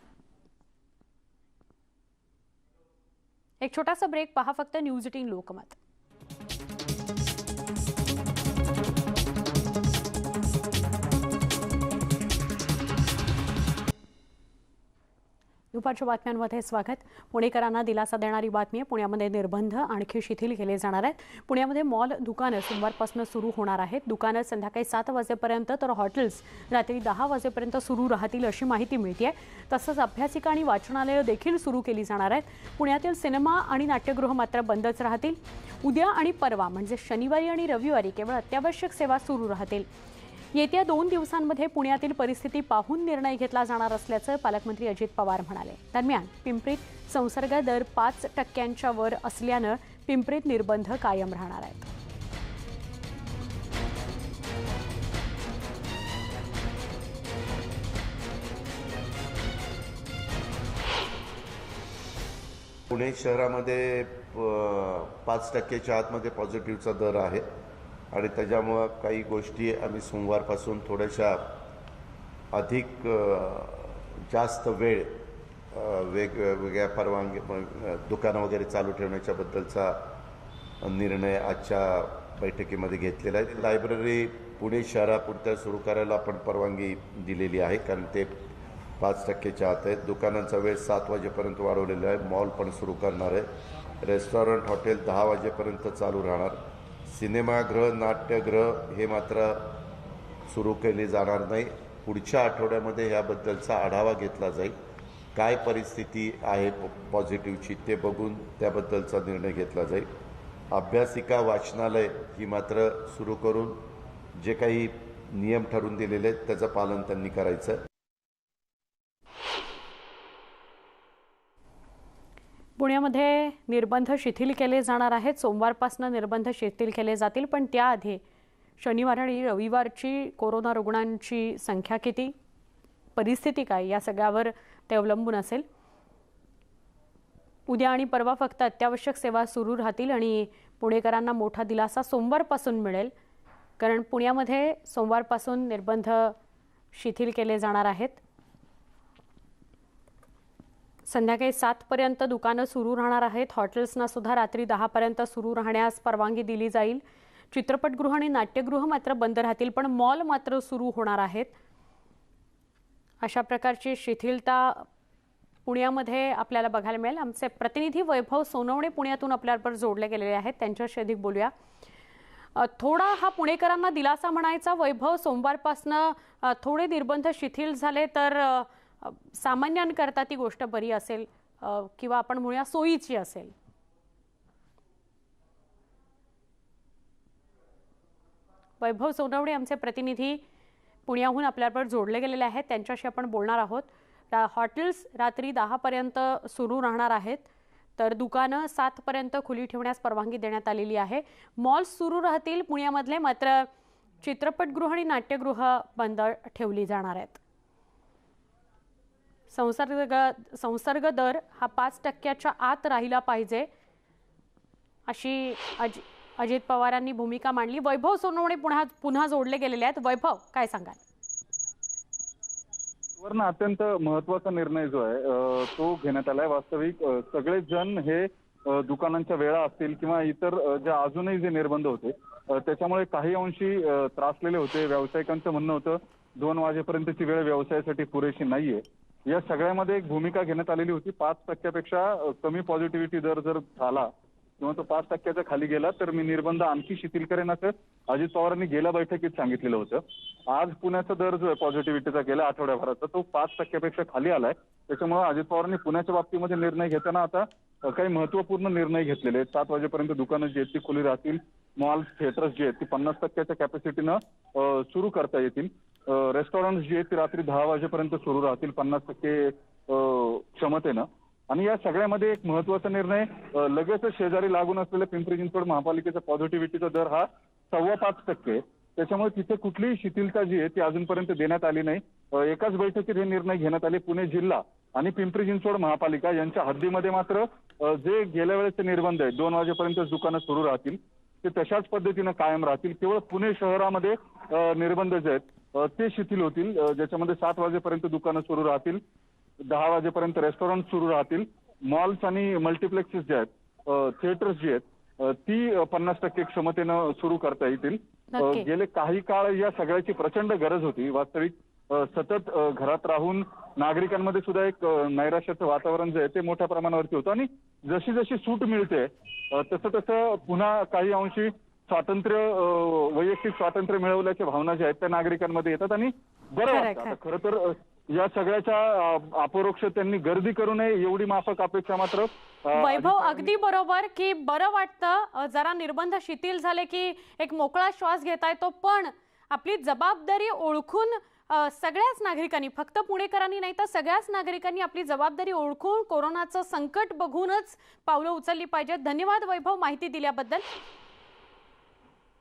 एक छोटासा ब्रेक, पहा फक्त न्यूज 18 लोकमत. दुपारच्या बातम्यांमध्ये स्वागत. पुणेकरांना दिलासा देणारी बातमी आहे. पुण्यामध्ये निर्बंध आणखी शिथिल केले जाणार आहेत. पुण्यामध्ये मॉल, दुकानं सोमवारपासून सुरू होणार आहेत. दुकानं संध्याकाळी 7 वाजेपर्यंत तर हॉटेल्स रात्री 10 वाजेपर्यंत सुरू राहतील अशी माहिती मिळते. तसंच अभ्यासिका आणि वाचनालयं देखील सुरू केली जाणार आहेत. पुण्यातील सिनेमा आणि नाट्यगृह मात्र बंदच राहतील. उद्या आणि परवा म्हणजे शनिवारी आणि रविवारी केवळ अत्यावश्यक सेवा सुरू राहतील. येत्या 2 दिवसांमध्ये पुण्यातील परिस्थिती पाहून निर्णय घेतला जाणार असल्याचं पालकमंत्री अजित पवार म्हणाले. दरम्यान पिंपरीत संसर्ग दर 5% वर असल्यानं पिंपरीत निर्बंध कायम राहणार आहेत. पुणे शहरामध्ये 5%च्या आतमध्ये पॉझिटिव्हचा दर आहे आणि त्याच्यामुळं काही गोष्टी आम्ही सोमवारपासून थोड्याशा अधिक जास्त वेळ वेगवेगळ्या परवानगी दुकानं वगैरे चालू ठेवण्याच्या बद्दलचा निर्णय आजच्या बैठकीमध्ये घेतलेला आहे. लायब्ररी पुणे शहरापुरत्या सुरू करायला आपण परवानगी दिलेली आहे कारण ते 5%च्या आत आहेत. दुकानांचा वेळ 7 वाजेपर्यंत वाढवलेला आहे. मॉल पण सुरू करणार आहे. रेस्टॉरंट, हॉटेल 10 वाजेपर्यंत चालू राहणार. सिनेमागृह, नाट्यगृह हे मात्र सुरू केले जाणार नाही. पुढच्या आठवड्यामध्ये याबद्दलचा आढावा घेतला जाईल. काय परिस्थिती आहे पॉझिटिव्हची ते बघून त्याबद्दलचा निर्णय घेतला जाईल. अभ्यासिका, वाचनालय ही मात्र सुरू करून जे काही नियम ठरवून दिलेले आहेत त्याचं पालन त्यांनी करायचं. पुण्यामध्ये निर्बंध शिथिल केले जाणार आहेत. सोमवारपासून निर्बंध शिथिल केले जातील, पण त्याआधी शनिवार आणि रविवारची कोरोना रुग्णांची संख्या किती, परिस्थिती काय या सगळ्यावर ते अवलंबून असेल. उद्या आणि परवा फक्त अत्यावश्यक सेवा सुरू राहतील आणि पुणेकरांना मोठा दिलासा सोमवारपासून मिळेल कारण पुण्यामध्ये सोमवारपासून निर्बंध शिथिल केले जाणार आहेत. संध्याकाळी 7 पर्यंत दुकानं सुरू राहणार आहेत. हॉटेल्सना सुद्धा रात्री 10 पर्यंत सुरू राहण्यास परवानगी दिली जाईल. चित्रपटगृह आणि नाट्यगृह मात्र बंद राहतील, पण मॉल मात्र सुरू होणार आहेत. अशा प्रकारची शिथिलता पुण्यामध्ये आपल्याला बघायला मिळेल. आमचे प्रतिनिधी वैभव सोनवणे पुण्यातून आपल्याबरोबर जोडले गेलेले आहेत, त्यांच्याशी अधिक बोलूया. थोडा हा पुणेकरांना दिलासा म्हणायचा. वैभव, सोमवारपासनं थोडे निर्बंध शिथिल झाले तर सामान्यांकरता ती गोष्ट बरी असेल किंवा आपण म्हणूया सोयीची असेल. वैभव सोनवणे आमचे प्रतिनिधी पुण्याहून आपल्याबरोबर जोडले गेलेले आहेत, त्यांच्याशी आपण बोलणार आहोत. हॉटेल्स रात्री 10 पर्यंत सुरू राहणार आहेत तर दुकानं 7 पर्यंत खुली ठेवण्यास परवानगी देण्यात आलेली आहे. मॉल्स सुरू राहतील पुण्यामधले, मात्र चित्रपटगृह आणि नाट्यगृह बंद ठेवली जाणार आहेत. संसर्ग दर हा 5% आत राहिला पाहिजे अशी अजित पवारांनी भूमिका मांडली. वैभव सोनवणे पुन्हा जोडले गेलेले आहेत. वैभव, काय सांगाल? वरनं अत्यंत महत्वाचा निर्णय जो आहे तो घेण्यात आलाय. वास्तविक सगळेच जण हे दुकानांच्या वेळा असतील किंवा इतर जे अजूनही जे निर्बंध होते त्याच्यामुळे काही अंशी त्रासलेले होते. व्यावसायिकांचं म्हणणं होतं 2 वाजेपर्यंतची वेळ व्यवसायासाठी पुरेशी नाहीये. या सगळ्यामध्ये एक भूमिका घेण्यात आलेली होती. 5%पेक्षा कमी पॉझिटिव्हिटी दर जर झाला किंवा तो 5%च्या खाली गेला तर मी निर्बंध आणखी शिथिल करेन असं अजित पवारांनी गेल्या बैठकीत सांगितलेलं होतं. आज पुण्याचा दर जो आहे पॉझिटिव्हिटीचा गेल्या आठवड्याभराचा तो 5%पेक्षा खाली आलाय. त्याच्यामुळे अजित पवारांनी पुण्याच्या बाबतीमध्ये निर्णय घेताना आता काही महत्वपूर्ण निर्णय घेतलेले आहेत. 7 वाजेपर्यंत दुकानं जी आहेत ती खुली राहतील. मॉल्स, थिएटर्स जे आहेत ती 50%च्या कॅपॅसिटीनं सुरू करता येतील. रेस्टॉरंट्स जे आहेत ती रात्री 10 वाजेपर्यंत सुरू राहतील 50% क्षमतेनं. आणि या सगळ्यामध्ये एक महत्वाचा निर्णय लगेचच शेजारी लागून असलेल्या पिंपरी चिंचवड महापालिकेचा पॉझिटिव्हिटीचा दर हा 5.25%. त्याच्यामुळे तिथे कुठलीही शिथिलता जी आहे ती अजूनपर्यंत देण्यात आली नाही. एकाच बैठकीत हे निर्णय घेण्यात आले. पुणे जिल्हा आणि पिंपरी चिंचवड महापालिका यांच्या हद्दीमध्ये मात्र जे गेल्या वेळेचे निर्बंध आहेत 2 वाजेपर्यंत दुकानं सुरू राहतील ते तशाच पद्धतीनं कायम राहतील. केवळ पुणे शहरामध्ये निर्बंध जे आहेत ते शिथिल होतील, ज्याच्यामध्ये 7 वाजेपर्यंत दुकानं सुरू राहतील, 10 वाजेपर्यंत रेस्टॉरंट सुरू राहतील. मॉल्स आणि मल्टिप्लेक्सेस जे आहेत, थिएटर्स जे आहेत ती 50% क्षमतेनं सुरू करता येतील. गेले काही काळ या सगळ्याची प्रचंड गरज होती. वास्तविक सतत घरात राहून नागरिकांमध्ये सुद्धा एक नैराश्याचं वातावरण जे आहे ते मोठ्या प्रमाणावरती होतं आणि जशी जशी सूट मिळते तसं तसं पुन्हा काही अंशी स्वातंत्र्य, वैयक्तिक स्वातंत्र्य मिळवल्याच्या भावना ज्या आहेत त्या नागरिकांमध्ये येतात आणि बरं वाटतं. खरं तर या सगळ्याच्या अपरोक्ष त्यांनी गर्दी करू नये एवढी माफक अपेक्षा मात्र. वैभव, अगदी बरोबर की बरं वाटतं जरा निर्बंध शिथिल झाले की एक मोकळा श्वास घेता येतो. पण आपली जबाबदारी ओळखून सगळ्याच नागरिकांनी, फक्त पुणेकरांनी नाही तर सगळ्याच नागरिकांनी आपली जबाबदारी ओळखून कोरोनाचं संकट बघूनच पावलं उचलली पाहिजेत. धन्यवाद वैभव माहिती दिल्याबद्दल.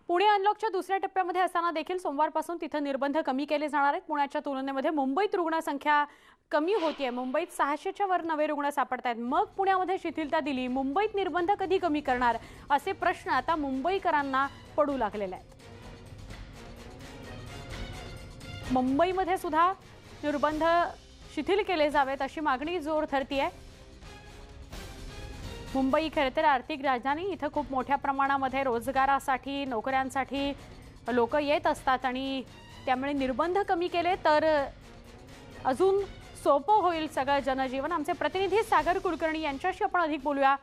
पुणे अनलॉकच्या दुसऱ्या टप्प्यामध्ये असताना देखील सोमवारपासून तिथे निर्बंध कमी केले जाणार आहेत. पुण्याच्या तुलनेमध्ये मुंबईत रुग्णसंख्या कमी होतीये. मुंबईत 600च्या वर नवे रुग्ण सापडत आहेत. मग पुण्यामध्ये शिथिलता दिली, मुंबईत निर्बंध कधी कमी करणार असे प्रश्न आता मुंबईकरांना पडू लागलेले आहेत. मुंबईमध्ये सुद्धा निर्बंध शिथिल केले जावेत अशी मागणी जोर धरतीये. मुंबई खरं तर आर्थिक राजधानी, इथं खूप मोठ्या प्रमाणामध्ये रोजगारासाठी, नोकऱ्यांसाठी लोक येत असतात आणि त्यामुळे निर्बंध कमी केले तर अजून सोपं होईल सगळं जनजीवन. आमचे प्रतिनिधी सागर कुलकर्णी यांच्याशी आपण अधिक बोलूया.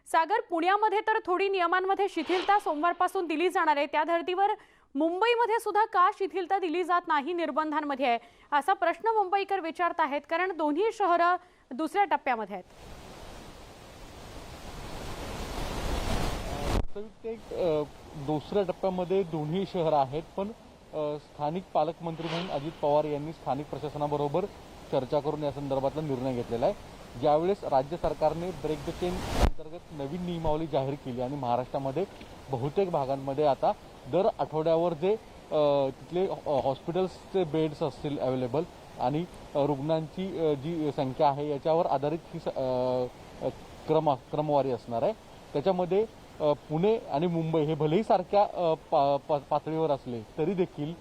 सागर, पुण्यामध्ये तर थोडी नियमांमध्ये शिथिलता सोमवारपासून दिली जाणार आहे, त्या धर्तीवर मुंबईमध्ये सुद्धा का शिथिलता दिली जात नाही निर्बंधांमध्ये असा प्रश्न मुंबईकर विचारत आहेत, कारण दोन्ही शहरं दुसऱ्या टप्प्यामध्ये आहेत. दुसऱ्या टप्प्यामध्ये दोन्ही शहर आहेत, पण स्थानिक पालकमंत्री म्हणून अजित पवार यांनी स्थानिक प्रशासनाबरोबर चर्चा करून या संदर्भातला निर्णय घेतलेला आहे. ज्यावेळेस राज्य सरकारने ब्रेक द चेन अंतर्गत नवीन नियमावली जाहीर केली आणि महाराष्ट्रामध्ये बहुतेक भागांमध्ये आता दर आठवड्यावर जे तिथले हॉस्पिटल्सचे बेड्स असतील अवेलेबल आणि रुग्णांची जी संख्या आहे याच्यावर आधारित ही क्रमवारी असणार आहे. त्याच्यामध्ये पुणे आणि मुंबई हे भलेही सारख्या पातळीवर असले तरी देखील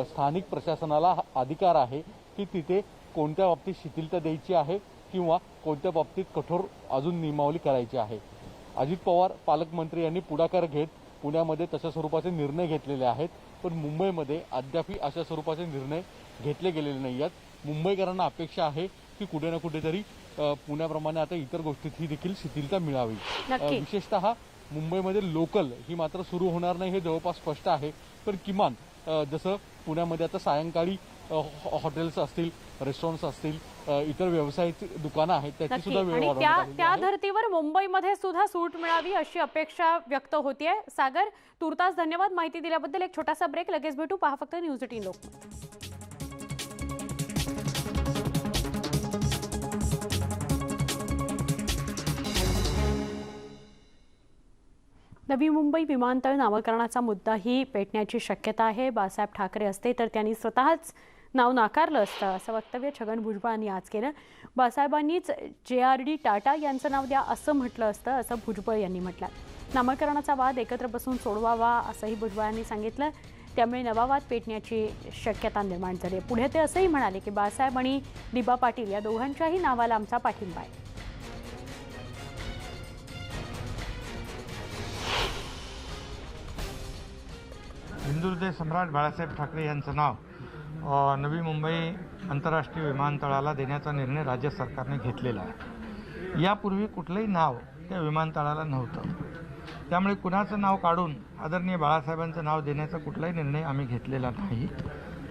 स्थानिक प्रशासनाला अधिकार आहे की तिथे कोणत्या बाबतीत शिथिलता द्यायची आहे किंवा कोणत्या बाबतीत कठोर अजून नियमावली करायची आहे. अजित पवार पालकमंत्री यांनी पुढाकार घेत पुण्यामध्ये तशा स्वरूपाचे निर्णय घेतलेले आहेत, पण मुंबईमध्ये अद्याप अशा स्वरूपाचे निर्णय घेतले गेलेले नाही आहेत. मुंबईकरांना अपेक्षा आहे की कुठे ना कुठेतरी पुण्याप्रमाणे आता इतर गोष्टीत ही देखील शिथिलता मिळावी. विशेषतः मुंबईमध्ये लोकल ही मात्र सुरू होणार नाही हे जवळपास स्पष्ट आहे, पण किमान जसं पुण्यामध्ये आता सायंकाळी हॉटेल्स असतील, रेस्टॉरंट्स असतील, इतर व्यवसायाची दुकानं आहेत त्याची सुद्धा वेळ वाढवण्यात आलेली आहे. त्या धर्तीवर मुंबईमध्ये सुद्धा सूट मिळावी अशी अपेक्षा व्यक्त होतीये. सागर, तुर्तास धन्यवाद माहिती दिल्याबद्दल. एक छोटासा ब्रेक, लगेच भेटू. पहा फक्त न्यूज 18 लोकमत. नवी मुंबई विमानतळ नामकरणाचा मुद्दाही पेटण्याची शक्यता आहे. बाळासाहेब ठाकरे असते तर त्यांनी स्वतःच नाव नाकारलं असतं असं वक्तव्य छगन भुजबळांनी आज केलं. बाळासाहेबांनीच JRD टाटा यांचं नाव द्या असं म्हटलं असतं असं भुजबळ यांनी म्हटलं. नामकरणाचा वाद एकत्र बसून सोडवावा असंही भुजबळांनी सांगितलं. त्यामुळे नवा वाद पेटण्याची शक्यता निर्माण झाली. पुढे ते असंही म्हणाले की बाळासाहेब आणि दिबा पाटील या दोघांच्याही नावाला आमचा पाठिंबा आहे. हिंदुहृदय सम्राट बाळासाहेब ठाकरे यांचं नाव नवी मुंबई आंतरराष्ट्रीय विमानतळाला देण्याचा निर्णय राज्य सरकारने घेतलेला आहे. यापूर्वी कुठलंही नाव त्या विमानतळाला नव्हतं. त्यामुळे कुणाचं नाव काढून आदरणीय बाळासाहेबांचं नाव देण्याचा कुठलाही निर्णय आम्ही घेतलेला नाही.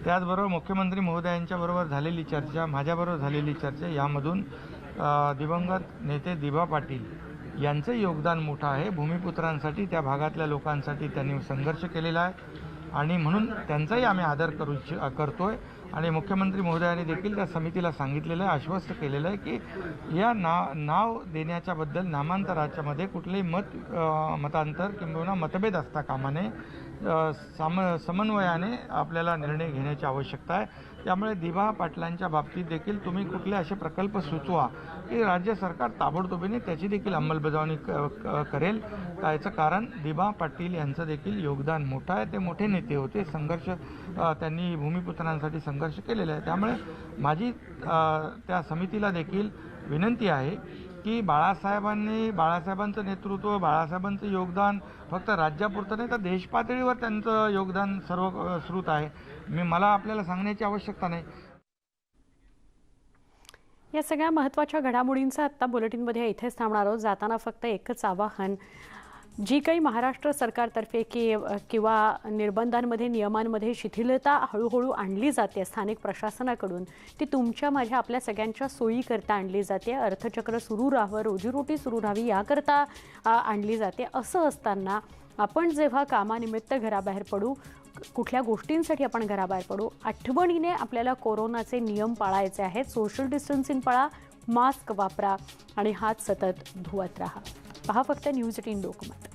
त्याचबरोबर मुख्यमंत्री महोदयांच्याबरोबर झालेली चर्चा, माझ्याबरोबर झालेली चर्चा यामधून दिवंगत नेते दिबा पाटील यांचं योगदान मोठं आहे. भूमिपुत्रांसाठी, त्या भागातल्या लोकांसाठी त्यांनी संघर्ष केलेला आहे आणि म्हणून त्यांचाही आम्ही आदर करतोय. आणि मुख्यमंत्री महोदयांनी देखील त्या समितीला सांगितलेलं आहे, आश्वस्त केलेलं आहे की या नाव देण्याच्याबद्दल नामांतराच्यामध्ये कुठलेही मतांतर किंवा मतभेद असता कामा नये. समन्वयाने आपल्याला निर्णय घेण्याची आवश्यकता आहे. त्यामुळे दिबा पाटलांच्या बाबतीत देखील तुम्ही कुठले असे प्रकल्प सुचवा की राज्य सरकार ताबडतोबीने त्याची देखील अंमलबजावणी करेल. याचं कारण दिबा पाटील यांचं देखील योगदान मोठं आहे. ते मोठे नेते होते. संघर्ष त्यांनी भूमिपुत्रांसाठी संघर्ष केलेला आहे. त्यामुळे माझी त्या समितीला देखील विनंती आहे की बाळासाहेबांचं नेतृत्व, बाळासाहेबांचं योगदान फक्त राज्यापुरतं नाही तर देशपातळीवर त्यांचं योगदान सर्वश्रुत आहे. मला आपल्याला सांगण्याची आवश्यकता नाही. या सगळ्या महत्त्वाच्या घडामोडींचा आत्ता बुलेटिनमध्ये इथेच थांबणार आहोत. जाताना फक्त एकच आवाहन, जी काही महाराष्ट्र सरकारतर्फे किंवा निर्बंधांमध्ये, नियमांमध्ये शिथिलता हळूहळू आणली जाते स्थानिक प्रशासनाकडून, ती तुमच्या, माझ्या, आपल्या सगळ्यांच्या सोयीकरता आणली जाते. अर्थचक्र सुरू राहावं, रोजीरोटी सुरू राहावी याकरता आणली जाते. असं असताना आपण जेव्हा कामानिमित्त घराबाहेर पडू, कुठल्या गोष्टींसाठी आपण घराबाहेर पडू, आठवणीने आपल्याला कोरोनाचे नियम पाळायचे आहेत. सोशल डिस्टन्सिंग पाळा, मास्क वापरा आणि हात सतत धुवत राहा. पहा फक्त न्यूज18 लोकमत.